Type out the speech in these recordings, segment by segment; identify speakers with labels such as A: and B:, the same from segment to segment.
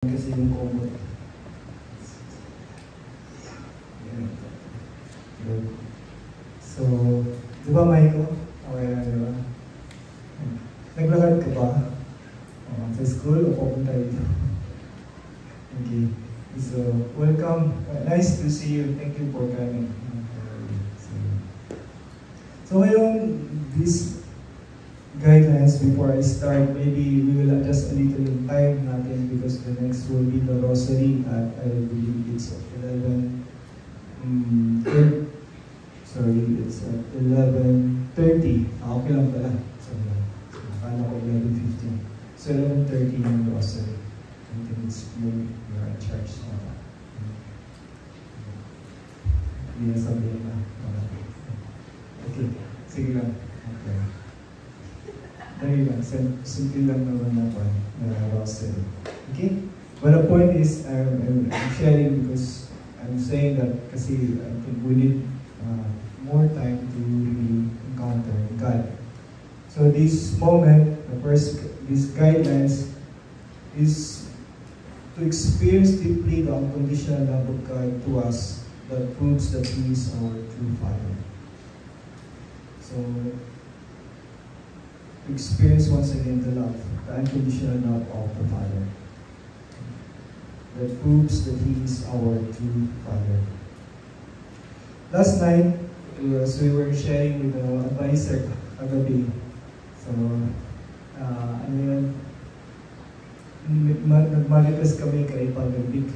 A: kasi yung kumot. So, di ba Michael? Okay na, di ba? Naglakad ka ba? Sa school o pupunta dito? Okay. So, welcome. Nice to see you. Thank you for coming. So ngayon, these guidelines, before I start, maybe we will adjust a little in time natin because the next will be the rosary at I believe it's at 11. It's at 11:30. Okay lang pala. So, akala ko 11:15. So 11:30 yung rosary. I think it's you're at church. Hindi na sabihin na. Okay. Sige lang. Okay. Dahil lang. Simple lang naman na rosary. Okay? But the point is, I'm sharing because I'm saying that kasi I think we need more time to really encounter God. So this moment, these guidelines is to experience deeply the unconditional love of God to us that proves that He is our true Father. So, to experience once again the love, the unconditional love of the Father that proves that He is our true Father. Last night, as we were sharing with the advisor kagabi, so, ano yun, nagmalitas kami kay Pagabik.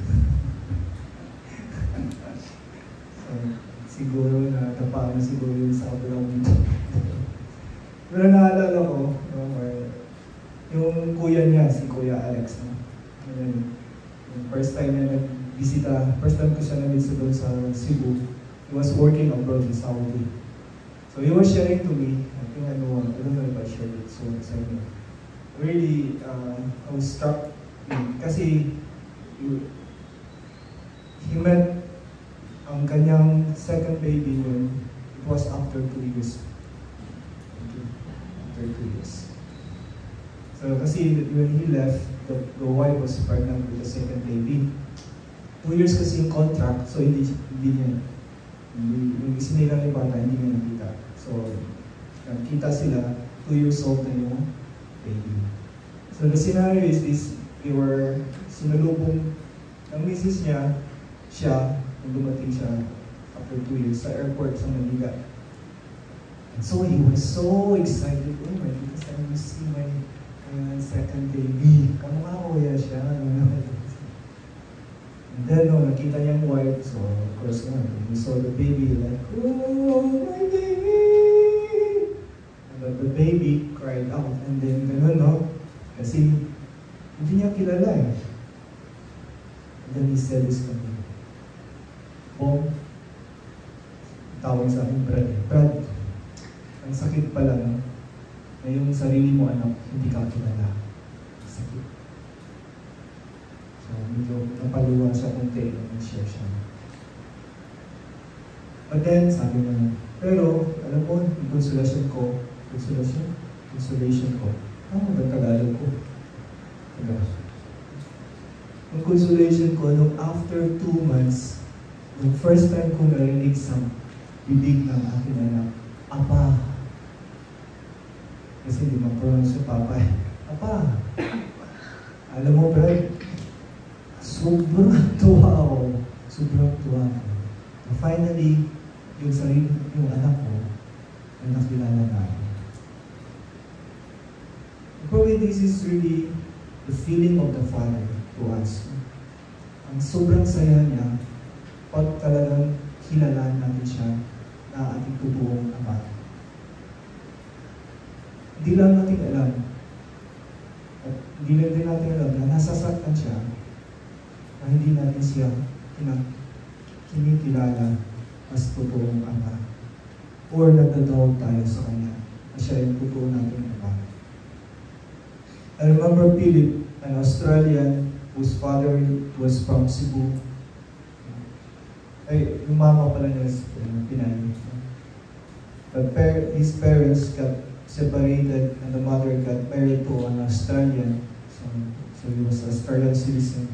A: So, siguro natapaan siguro yun sa kabilang dito. Pero naalala ko, yung kuya niya, si Kuya Alex. Yung first time niya nagbisita, first time ko siya nabisita doon sa Cebu, he was working abroad in Saudi. So he was sharing to me, I think I don't know if I shared it so sa inyo. Really, I was struck kasi he met ang kanyang second baby when it was after 2 years. After 2 years. So kasi when he left, the wife was pregnant with the second baby. 2 years kasi yung contract, so hindi niya, yung isinilang yung bata, hindi niya nakita. So, nakita sila, 2 years old na yung baby. So the scenario is this, they were sinalubong ng misis niya, siya, nung dumating siya after 2 years sa airport sa Manila. And so he was so excited, oh my goodness, I will see my second baby. Kamukha ko kaya siya. And then, nakita niya yung wife, so of course, we saw the baby, like, oh, my baby! And the baby cried out, and then, gano'n, kasi hindi niya kilala eh. And then he said this to me, Bong, tawag sa akin, Brad, ang sakit pala na yung sarili mo anak, hindi ka kilala. Sakit. So, medyo napaluwa siya konti nung share siya. But then, sabi mo na, pero, alam mo, yung consolation ko, ang Tagalog ko. Yung consolation ko, nung after 2 months, yung first time ko narinig sa bibig ng aking anak, Apa. Kasi hindi ma-pronounce yung Papa eh. Apa. Alam mo, Brad, sobrang tuwa ako. Finally, yung anak ko, ay nakilala na ako. Probably this is really the feeling of the Father to us. Ang sobrang saya niya, pag talagang kilalaan natin siya na ating totoong Ama. Hindi lang natin alam, at hindi lang din natin alam na nasasaktan siya na hindi natin siya kinikilala as totoong Ama. Or nagdadawag tayo sa Kanya na siya yung totoo natin Ama. I remember Philip, an Australian whose father was from Cebu. Ay, yung mama pala niya is Pinay. But his parents got separated and the mother got married to an Australian. So, si
B: So he was an Australian citizen.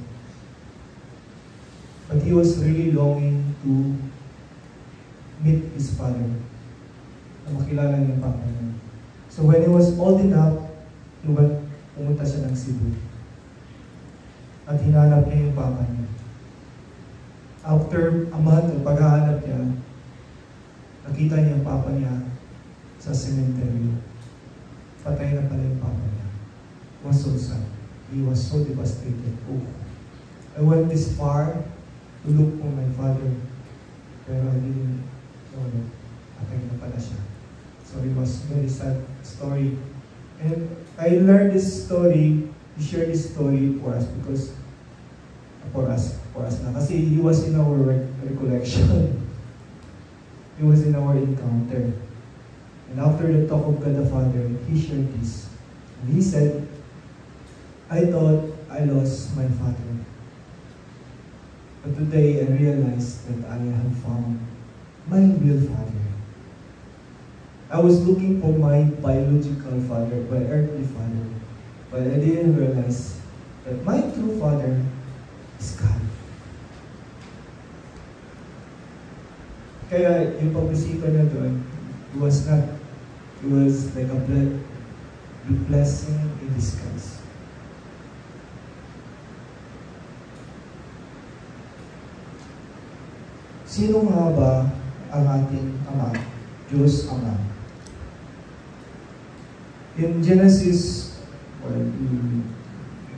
B: But he was really longing to meet his father, na makilala niya yung papa niya. So when he was old enough, pumunta siya ng Cebu. At hinanap niya yung papa niya. After a month ng paghahanap niya, nakita niya yung papa niya sa cemetery. Patay na pala yung papa niya. It was so sad. He was so devastated. Oh, I went this far to look for my father. Pero I didn't know that patay na pala siya. So it was very sad story. And I learned this story, to share this story for us because for us na. Kasi he was in our recollection. He was in our encounter. And after the talk of God the Father, he shared this. And he said, I thought I lost my father. But today I realized that I have found my real father. I was looking for my biological father, my earthly father. But I didn't realize that my true father is God. Kaya yung pagbisita niya doon, it was like a blessing in disguise. Sino nga ba ang ating Ama? Diyos Ama. In Genesis, well, you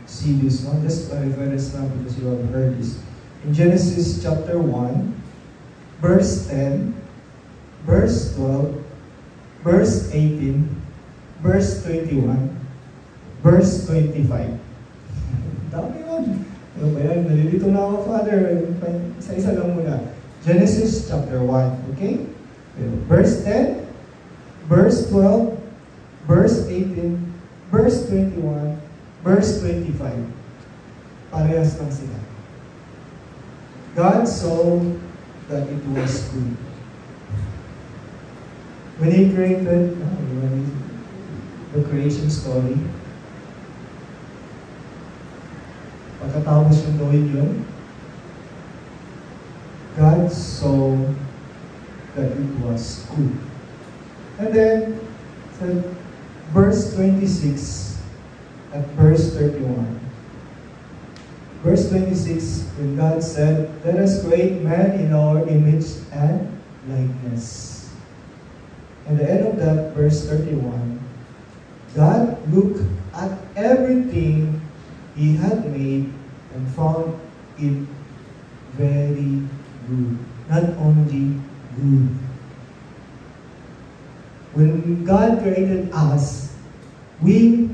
B: see this, no? Just reference now because you have heard this. In Genesis chapter 1, verse 10, verse 12, verse 18, verse 21, verse 25. Dami yun. Ano ba yan? Nalilito na ako, Father. Isa-isa lang muna. Genesis chapter 1, okay? Verse 10, verse 12, verse 18, verse 21, verse 25. Parehas lang sila. God saw that it was good. When He created the creation story, pagkatapos yung gawin yun, God saw that it was good. And then, sa verse 26 at verse 31. Verse 26, when God said, let us create man in our image and likeness. And the end of that, verse 31, God looked at everything He had made and found it very good. Not only good. When God created us, we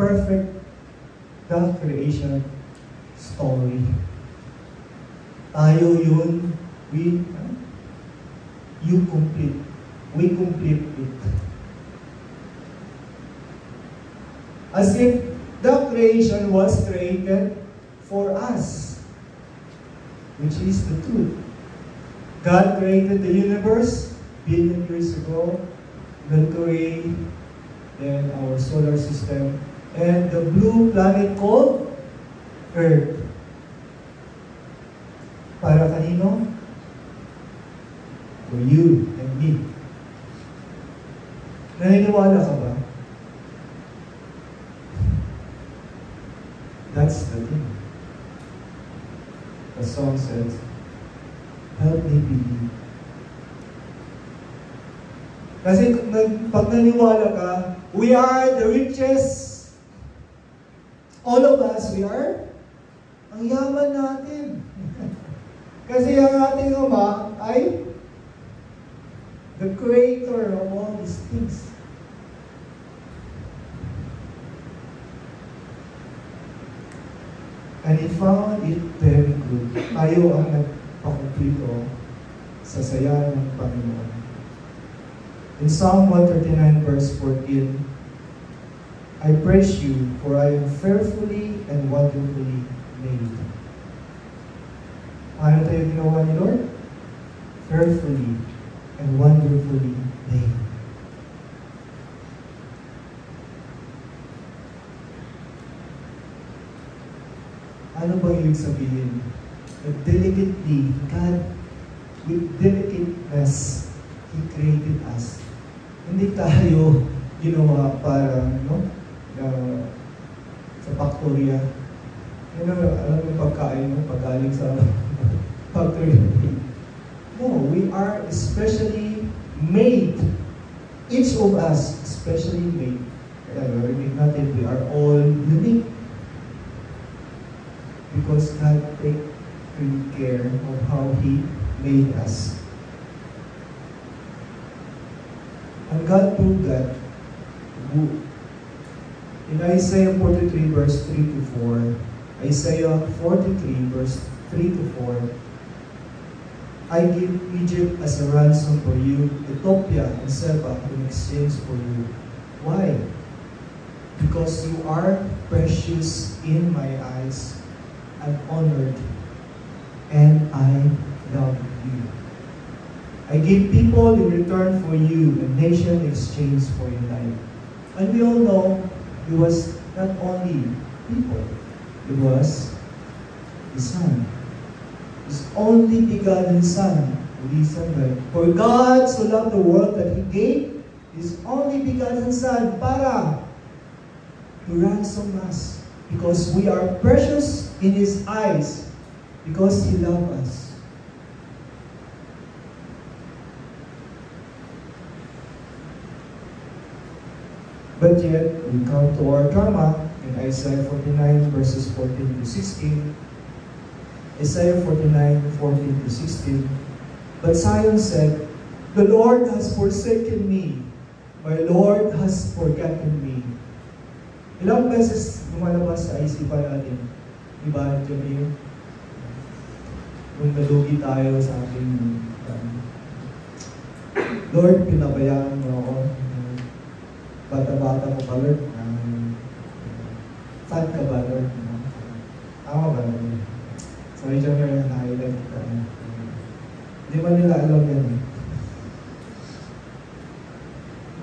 B: perfect the creation story. Tayo yun, you complete. We complete it. As if the creation was created for us, which is the truth. God created the universe billion years ago, Milky Way, then our solar system, and the blue planet called Earth. Para kanino? For you and me. Naniniwala ka ba? That's the thing. The song says, help me believe. Kasi pag naniwala ka, we are the richest. All of us, we are. Ang yaman natin. Kasi ang ating Ama ay the creator of all these things. And He found it very good. Tayo ang nagpakumplito sa saya ng Panginoon. In Psalm 139 verse 14, I praise you, for I am fearfully and wonderfully made. Ano tayo ginawa ni Lord? Fearfully and wonderfully made. ibig sabihin? Delicately, God, with delicateness, He created us. Hindi tayo ginawa para, sa factory. Alam mo pagkain mo, pagaling sa factory. No, we are especially made. Each of us, especially made. Kaya narinig natin, we are all unique. Because God take good care of how He made us. And God proved that in Isaiah 43 verse 3 to 4, Isaiah 43 verse 3 to 4, I give Egypt as a ransom for you, Ethiopia and Seba in exchange for you. Why? Because you are precious in my eyes and honored, and I love you. I give people in return for you, a nation in exchange for your life. And we all know it was not only people, it was the Son. His only begotten Son. Listen, right? For God so loved the world that He gave His only begotten Son para to ransom us. Because we are precious in His eyes. Because He loved us. But yet, we come to our drama in Isaiah 49 verses 14 to 16. Isaiah 49, 14 to 16. But Zion said, the Lord has forsaken me. My Lord has forgotten me. Ilang beses lumalabas sa isipan natin, diba, Jamil? Kung nalugi tayo sa ating Lord, pinabayaan mo ako. Bata-bata ko pa, Lord. Saan ka ba, Lord? Tama ba, Lord? So, medyo meron na highlight ka. Hindi man nila alam yan eh.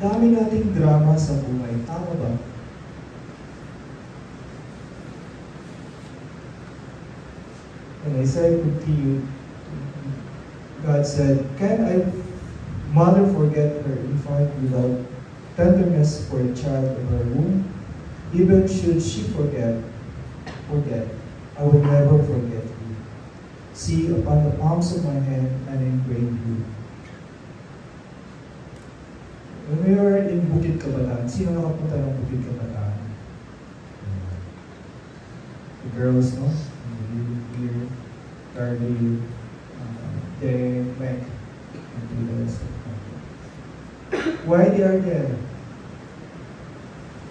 B: Dami nating drama sa buhay. Tama ba? And I said to you, God said, can a mother forget her infant without tenderness for a child in her womb? Even should she forget, I will never forget you. See, upon the palms of my hand, and engrave you. When we were in Bukid Kabataan, sino nakapunta ng Bukid Kabataan? The girls, no? Here, Carly, Derek, Mac, and the rest. Why they are there?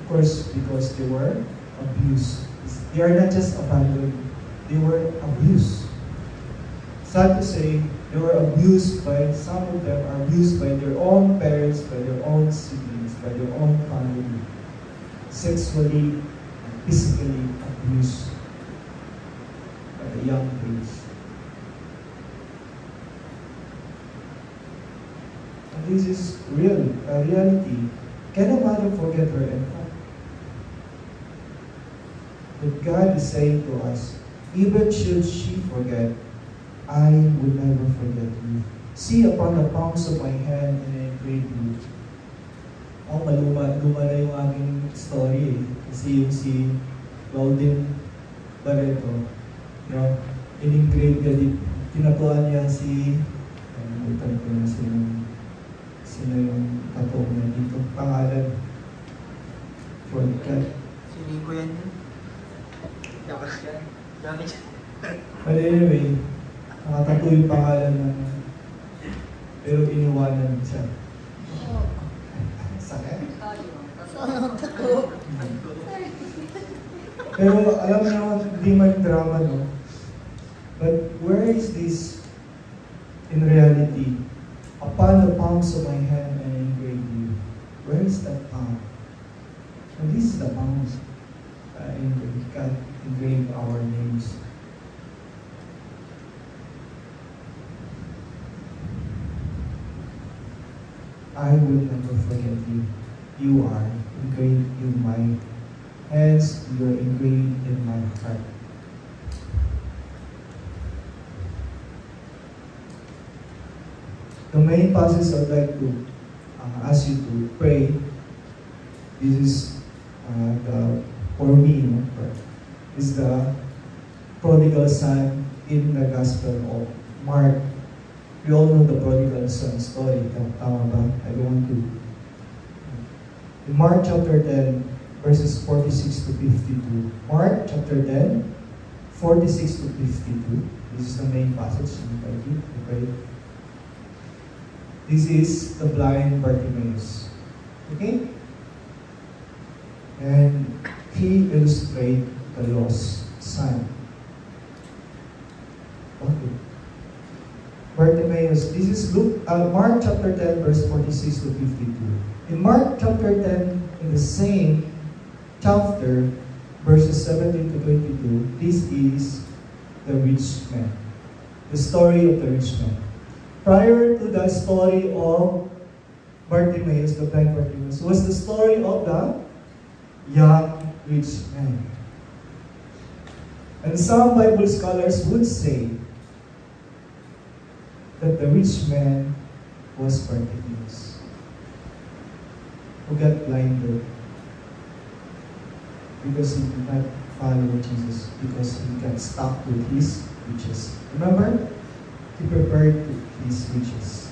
B: Of course, because they were abused. They are not just abandoned, they were abused. Sad to say, they were abused by, some of them are abused by their own parents, by their own siblings, by their own family. Sexually and physically abused at a young age. And this is real, a reality. Can a mother forget her infant? But God is saying to us, even should she forget, I will never forget you. See upon the palms of my hand and I engrave you. Luma na yung aking story eh. Kasi yung si Claudine Barreto, in-engrave ka din. Kinatuan niya si, nalimutan ko na sino yung katong na dito. Pangalan. Forget.
C: Sinin ko yan yun. Dapat yan. Dami siya.
B: But anyway, nakatato yung pangalan na pero iniwanan siya. Sakit? Pero alam niyo, hindi man drama, no? But where is this in reality? Upon the palms of my hand and engrave you. Where is that palm? And this is the palm. God engraved our names. I will never forget you. You are engraved in my hands, you are engraved in my heart. The main passage I'd like to ask you to pray. This is for me, is the prodigal son in the Gospel of Mark. We all know the prodigal son story. Tama ba? I don't want to. In Mark chapter 10, verses 46 to 52. Mark chapter 10, 46 to 52. This is the main passage. Okay. This is the blind Bartimaeus. Okay? And he illustrates the lost son. Okay. Bartimaeus, this is Mark chapter 10, verse 46 to 52. In Mark chapter 10, in the same chapter, verses 17 to 22, this is the rich man. The story of the rich man. Prior to the story of Bartimaeus, the blind Bartimaeus, was the story of the young rich man. And some Bible scholars would say that the rich man was Bartimaeus, who got blinded because he did not follow Jesus, because he got stuck with his riches. Remember? He prepared his riches.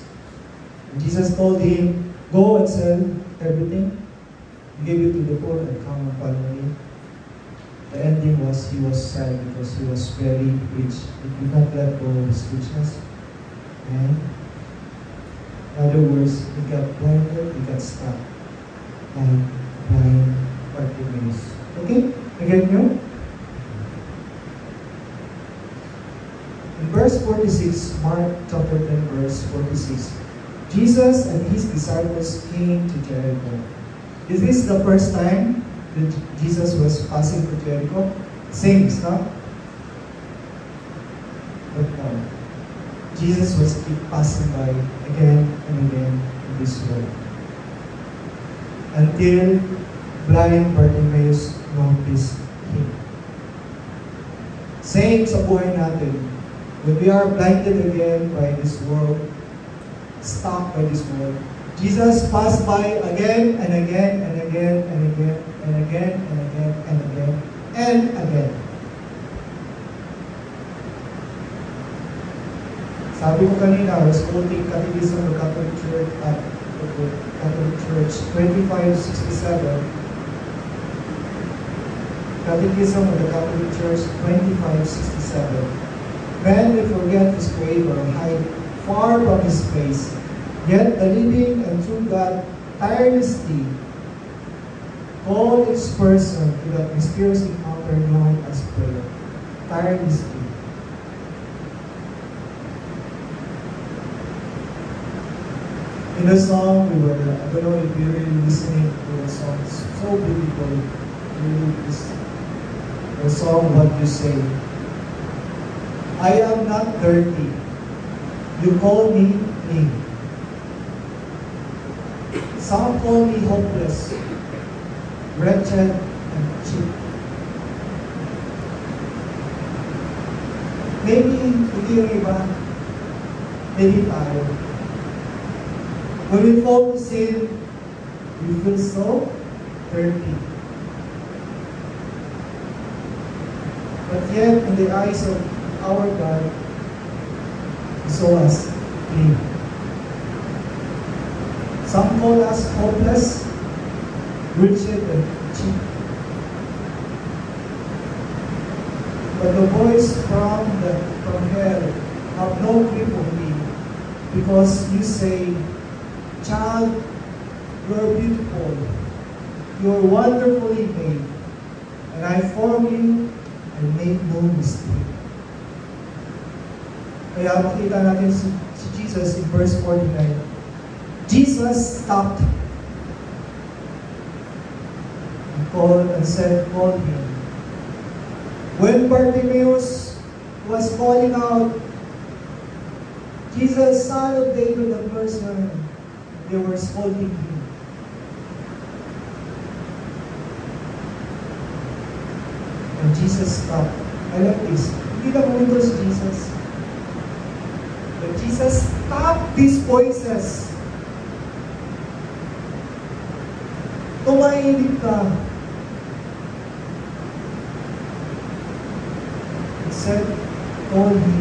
B: And Jesus told him, go and sell everything, give it to the poor, and come and follow me. The ending was he was sad because he was very rich. He did not let go of his richness. And in other words, he got blinded, he got stuck like blind Bartimaeus. Okay? Again, you? In verse 46, Mark chapter 10, verse 46, Jesus and his disciples came to Jericho. Is this the first time that Jesus was passing to Jericho? Same, is not? But no. Jesus was keep passing by again and again in this world. Until blind Bartimaeus noticed him. Same sa buhay natin. When we are blinded again by this world, stuck by this world, Jesus passed by again and again and again and again and again and again and again and again. Sabi ko kanina, I was quoting Catechism of the Catholic Church, 2567. Catechism of the Catholic Church, 2567. Man may forget his Creator and hide far from his face, yet the living and true God tirelessly called each person to that mysterious encounter known as prayer. Tirelessly. In the song, I don't know if you're really listening to the song, it's so beautiful. Really, the song, What You Say. I am not dirty. You call me clean. Some call me hopeless, wretched, and cheap. Maybe hindi yung iba, maybe tayo. When we fall to sin, we feel so dirty. But yet, in the eyes of our God, He saw us clean. Some call us hopeless, wretched, and cheap. But the voice from hell have no grip on me, because you say, child, you are beautiful, you are wonderfully made, and I formed you and made no mistake. Kaya makita natin si Jesus in verse 49. Jesus stopped and called and said, call him. When Bartimaeus was calling out, Jesus, Son of David, have mercy on him, they were scolding him. And Jesus stopped. I like this. Hindi na pumunta si Jesus. But Jesus, stop these voices. Tumahimik ka. He said, call me.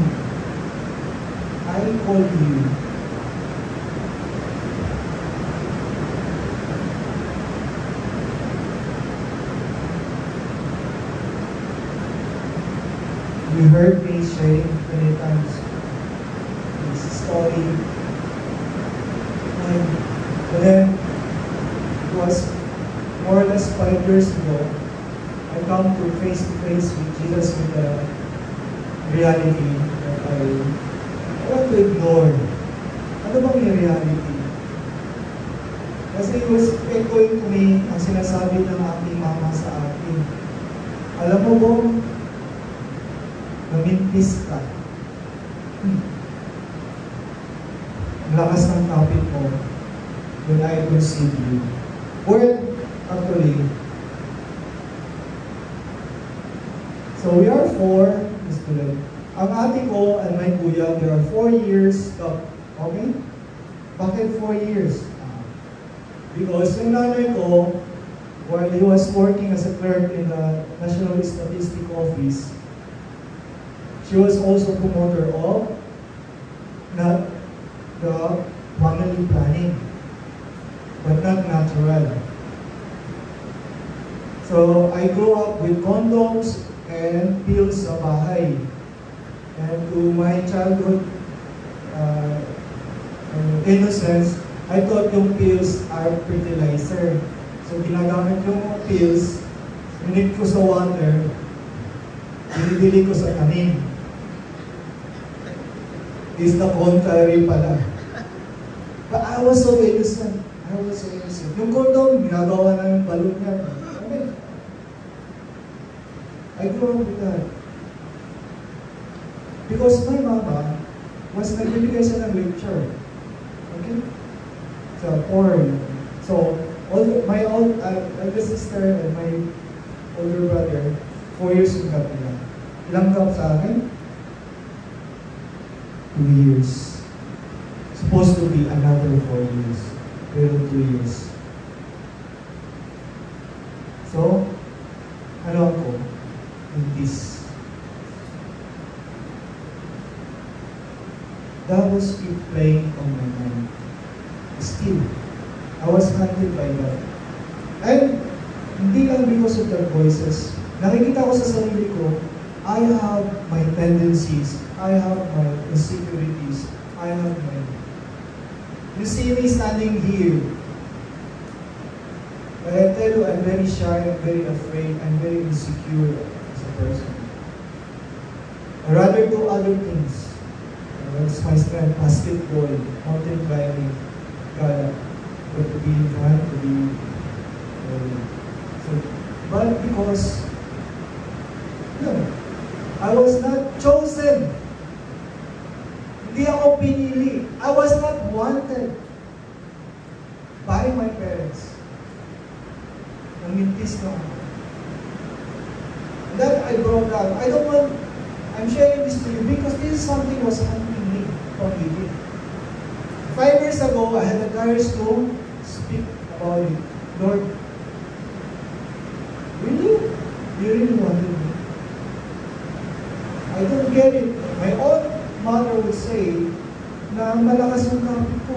B: I call you. You heard me sharing many times this story. And then it was more or less 5 years ago. I come to face with Jesus with the reality that I want to ignore. Ano bang yung reality? Kasi it was echoing to me ang sinasabi ng aking mama sa akin. Alam mo ba, namintis ka. Ang lakas ng topic mo when I conceive you. Well, actually, so we are 4 students. Ang ate ko and my kuya, there are 4 years gap. Okay? Bakit 4 years? Because yung nanay ko, while he was working as a clerk in the National Statistics Office, she was also promoter of not the family planning, but not natural. So I grew up with condoms and pills sa bahay. And to my childhood innocence, I thought yung pills are fertilizer. So ginagamit yung mga pills, init ko sa water, binibili ko sa tanim. Is the contrary pala. But I was so innocent. Yung condom, ginagawa na yung balon niya. Okay. I grew up with that. Because my mama was nagbibigay siya ng lecture. Okay? So, porn. So, my elder sister and my older brother, 4 years yung gap nila. Ilang gap sa akin? 2 years. Supposed to be another 4 years. Pero 2 years. So, ano ako? In this. Devils keep playing on my mind. Still, I was haunted by that. And, hindi lang because of their voices. Nakikita ko sa sarili ko, I have my tendencies. I have my insecurities. I have my... You see me standing here. But I tell you, I'm very shy, I'm very afraid, I'm very insecure as a person. I rather do other things. That's my strength, basketball, mountain climbing, gala. But to be fun, to be... but because... I was not chosen. Hindi ako pinili. I was not wanted by my parents. Namintis na ako. That I brought out. I don't want, I'm sharing this to you because this is something was happening me from within. 5 years ago, I had the courage to speak about it. Lord, really? You really wanted me? I don't get it. My own mother would say na malakas yung kapit ko.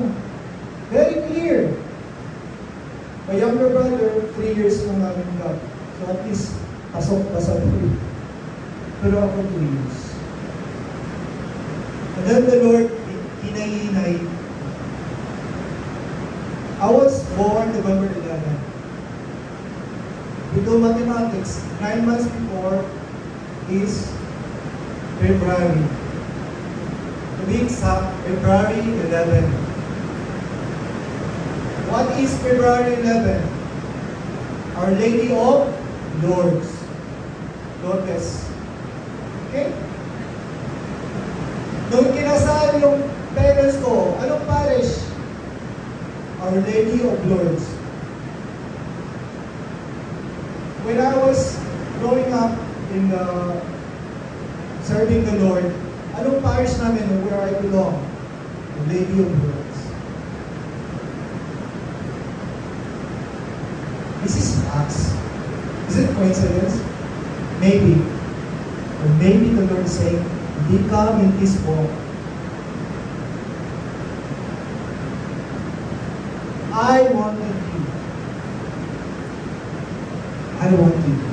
B: Very clear. My younger brother, 3 years na namin gap. So at least, pasok pa sa 3. Pero ako 2 years. And then the Lord, hinay-hinay. I was born November 11. We do mathematics. 9 months before is February. To be exact, February 11. What is February 11? Our Lady of Lourdes. Lourdes. Okay? Nung kinasal yung parents ko, anong parish? Our Lady of Lourdes. When I was growing up in the serving the Lord, anong parish namin where I belong? the lady of words. This is facts. Is it coincidence? Maybe. Or maybe the Lord is saying, hindi ka in this walk. I wanted you. I wanted you.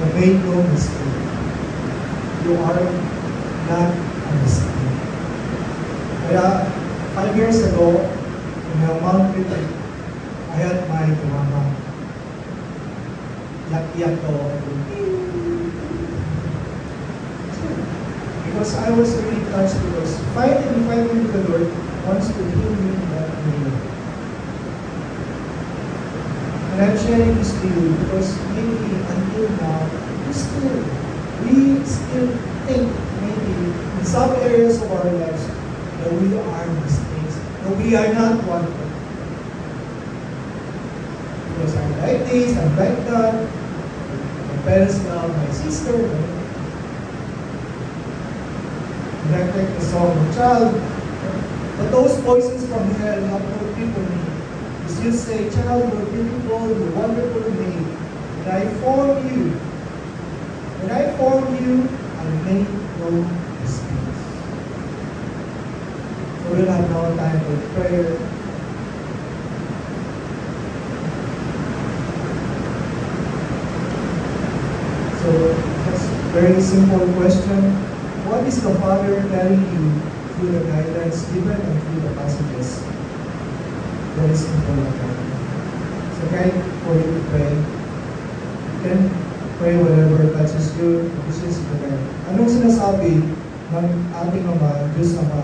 B: But make no mistake. You are not a mistake. Kaya, 5 years ago, in a Mount Retreat, I had my drama. Yak-yak ko. Because I was really touched because finally the Lord wants to heal me in that area. And I'm sharing this to you because maybe until now, we still think maybe in some areas of our lives that we are mistakes, that we are not wanted. Because I'm like this, I'm like that, my parents love my sister, like the song of child. But those voices from hell have no people me. You still say, child, you're beautiful, you're wonderful made. When I formed you, I made no mistakes. So we'll have no time for prayer. So just very simple question. What is the Father telling you through the guidance given and through the passages? Very simple like that. So guide for you to pray. You can pray whatever touches you. This is the guide. Anong sinasabi ng ating Ama, Diyos Ama,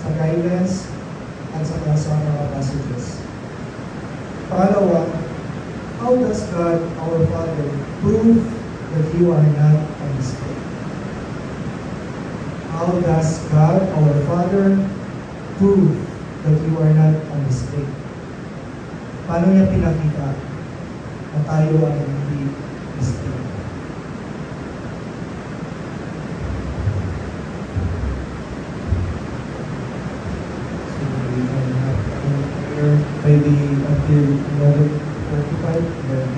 B: sa guidance at sa mga passages? Pangalawa, how does God, our Father, prove that you are not a mistake? How does God, our Father, prove that you are not a mistake? Paano niya pinakita na tayo ay hindi mistake? So we can have prayer maybe until 11:45.